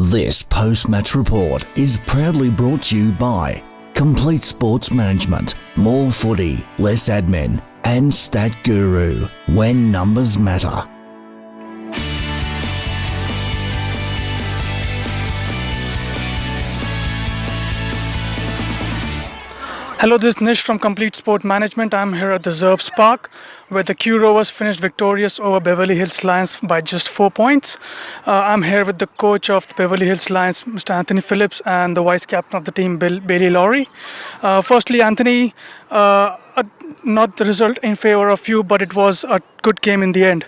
This post-match report is proudly brought to you by Complete Sports Management, More Footy, Less Admin, and Stat Guru, when numbers matter. Hello, this is Nish from Complete Sport Management. I'm here at the Zerbs Park, where the Q Rovers finished victorious over Beverley Hills Lions by just 4 points. I'm here with the coach of the Beverley Hills Lions, Mr. Anthony Phillips, and the vice captain of the team, Bailey Lowry. Firstly, Anthony, not the result in favour of you, but it was a good game in the end.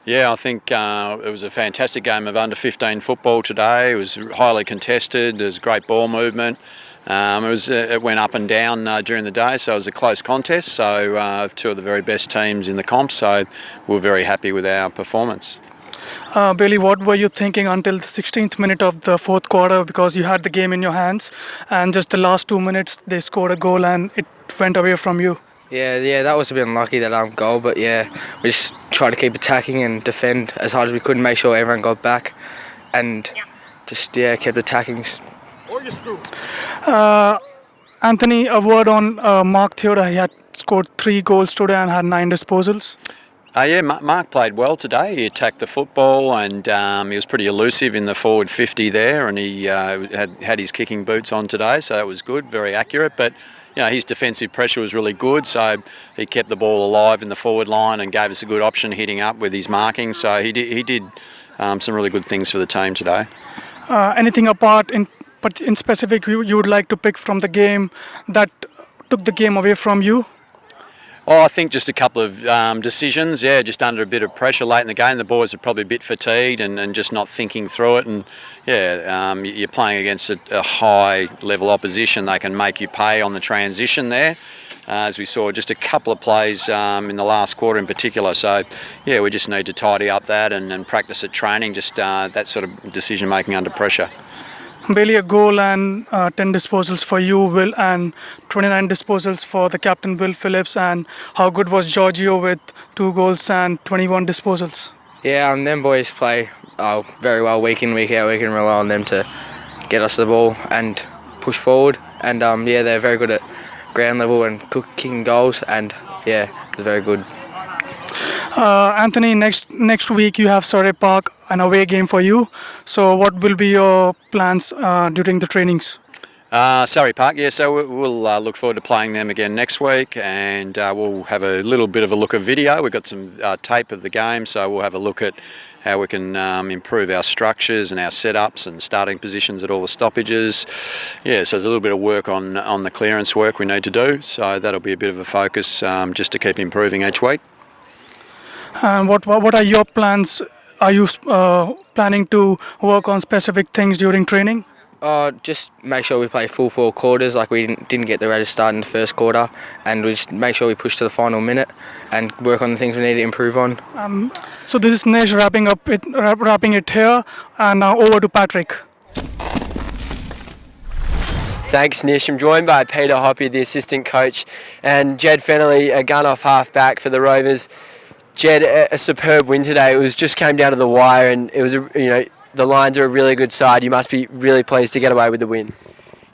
Yeah, I think it was a fantastic game of under-15 football today. It was highly contested. There was great ball movement. It went up and down during the day, so it was a close contest. So two of the very best teams in the comp, so we were very happy with our performance. Bailey, what were you thinking until the 16th minute of the fourth quarter, because you had the game in your hands, and just the last 2 minutes they scored a goal and it went away from you? Yeah, that was a bit unlucky, that goal, but yeah, we just tried to keep attacking and defend as hard as we could and make sure everyone got back, and just kept attacking. Anthony, a word on Mark Theodore. He had scored 3 goals today and had 9 disposals. Mark played well today. He attacked the football and he was pretty elusive in the forward 50 there, and he had his kicking boots on today, so that was good, very accurate. But his defensive pressure was really good, so he kept the ball alive in the forward line and gave us a good option hitting up with his marking. So he did some really good things for the team today. Anything apart in specific you would like to pick from the game that took the game away from you? Oh, I think just a couple of decisions, just under a bit of pressure late in the game. The boys are probably a bit fatigued and just not thinking through it. And you're playing against a high level opposition. They can make you pay on the transition there, as we saw just a couple of plays in the last quarter in particular. So we just need to tidy up that and practice at training, just that sort of decision making under pressure. Bailey, a goal and 10 disposals for you, Will, and 29 disposals for the captain, Will Phillips. And how good was Giorgio with 2 goals and 21 disposals? Yeah, them boys play very well week in, week out. We can rely on them to get us the ball and push forward. And they're very good at ground level and kicking goals. And it's very good. Anthony, next week you have Surrey Park, an away game for you. So what will be your plans during the trainings? Surrey Park, so we'll look forward to playing them again next week, and we'll have a little bit of a look at video. We've got some tape of the game, so we'll have a look at how we can improve our structures and our setups and starting positions at all the stoppages. So there's a little bit of work on the clearance work we need to do, so that'll be a bit of a focus just to keep improving each week. And what are your plans? Are you planning to work on specific things during training? Just make sure we play full 4 quarters, like we didn't get the ready start in the first quarter, and we just make sure we push to the final minute and work on the things we need to improve on. So this is Nesh wrapping it here, and now over to Patrick. Thanks, Nish. I'm joined by Peter Hoppy, the assistant coach, and Jed Fennelly, a gun-off half-back for the Rovers. Jed, a superb win today. It just came down to the wire, and it was the Lions are a really good side. You must be really pleased to get away with the win.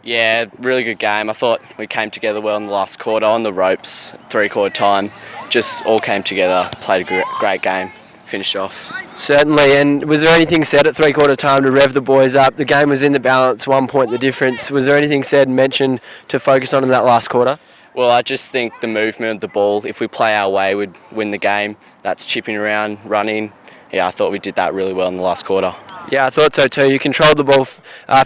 Yeah, really good game. I thought we came together well in the last quarter on the ropes, 3/4 time. Just all came together, played a great game, finished off. Certainly, and was there anything said at 3/4 time to rev the boys up? The game was in the balance, 1 point the difference. Was there anything said and mentioned to focus on in that last quarter? Well, I just think the movement of the ball, if we play our way, we'd win the game. That's chipping around, running. I thought we did that really well in the last quarter. Yeah, I thought so too. You controlled the ball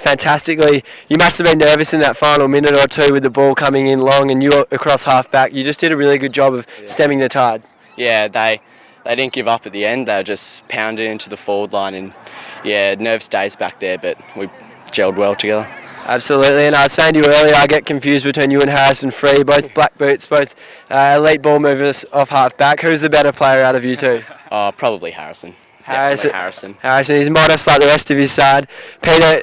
fantastically. You must have been nervous in that final minute or two with the ball coming in long and you across half-back. You just did a really good job of stemming the tide. Yeah, they didn't give up at the end. They were just pounding into the forward line, and nervous days back there, but we gelled well together. Absolutely, and I was saying to you earlier, I get confused between you and Harrison Free, both black boots, both elite ball movers off half-back. Who's the better player out of you two? Probably Harrison. Harrison, he's modest like the rest of his side. Peter,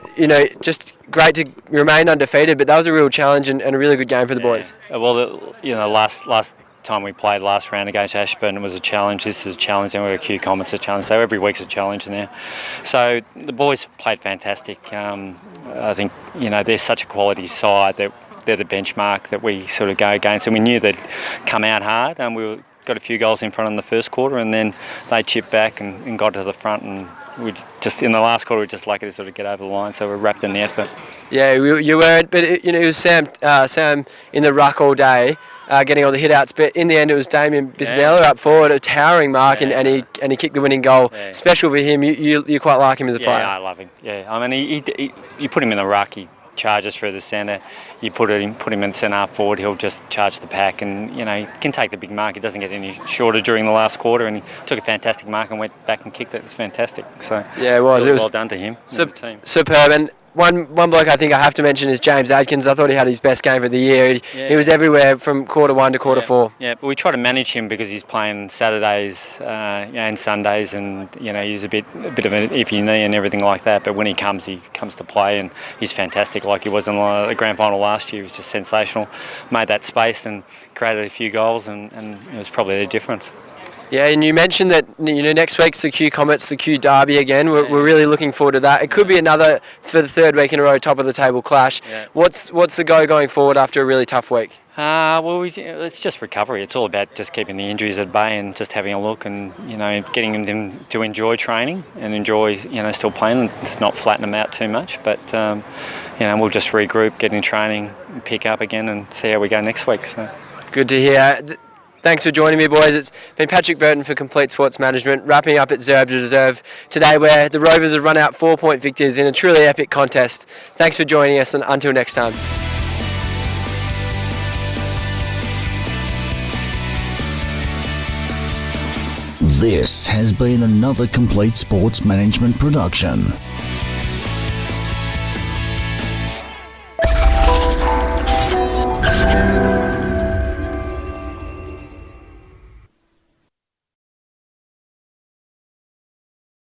just great to remain undefeated, but that was a real challenge and a really good game for the boys. Well, last time we played last round against Ashburn, it was a challenge. This is a challenge, and we're a Q Comets a challenge. So every week's a challenge now. So the boys played fantastic. I think, they're such a quality side that they're the benchmark that we sort of go against, and we knew they'd come out hard, and we got a few goals in front in the first quarter, and then they chipped back and got to the front, and we just in the last quarter we were just lucky to sort of get over the line, so we're wrapped in the effort. Yeah, you weren't, but it was Sam in the ruck all day, getting all the hit outs, but in the end it was Damien Bisnella up forward, a towering mark, and he kicked the winning goal. Yeah. Special for him. You quite like him as a player. Yeah, I love him. Yeah, I mean you put him in the ruck, he charges through the centre. You put him in centre half forward, he'll just charge the pack, and he can take the big mark. He doesn't get any shorter during the last quarter, and he took a fantastic mark and went back and kicked it. It was fantastic. So yeah, it was well done to him. And the team. Superb. And one bloke I think I have to mention is James Adkins. I thought he had his best game of the year. He was everywhere from quarter 1 to quarter 4. Yeah, but we try to manage him because he's playing Saturdays and Sundays, and he's a bit of an iffy knee and everything like that. But when he comes to play, and he's fantastic. Like he was in the grand final last year. He was just sensational. Made that space and created a few goals, and it was probably the difference. Yeah, and you mentioned that next week's the Q Comets, the Q Derby again. We're really looking forward to that. It could be another, for the third week in a row, top of the table clash. Yeah. What's the go going forward after a really tough week? It's just recovery. It's all about just keeping the injuries at bay and just having a look and getting them to enjoy training and enjoy still playing and not flatten them out too much. But we'll just regroup, get in training, pick up again, and see how we go next week. So good to hear. Thanks for joining me, boys. It's been Patrick Burton for Complete Sports Management, wrapping up at Zerb to Deserve today, where the Rovers have run out 4-point victors in a truly epic contest. Thanks for joining us, and until next time. This has been another Complete Sports Management production.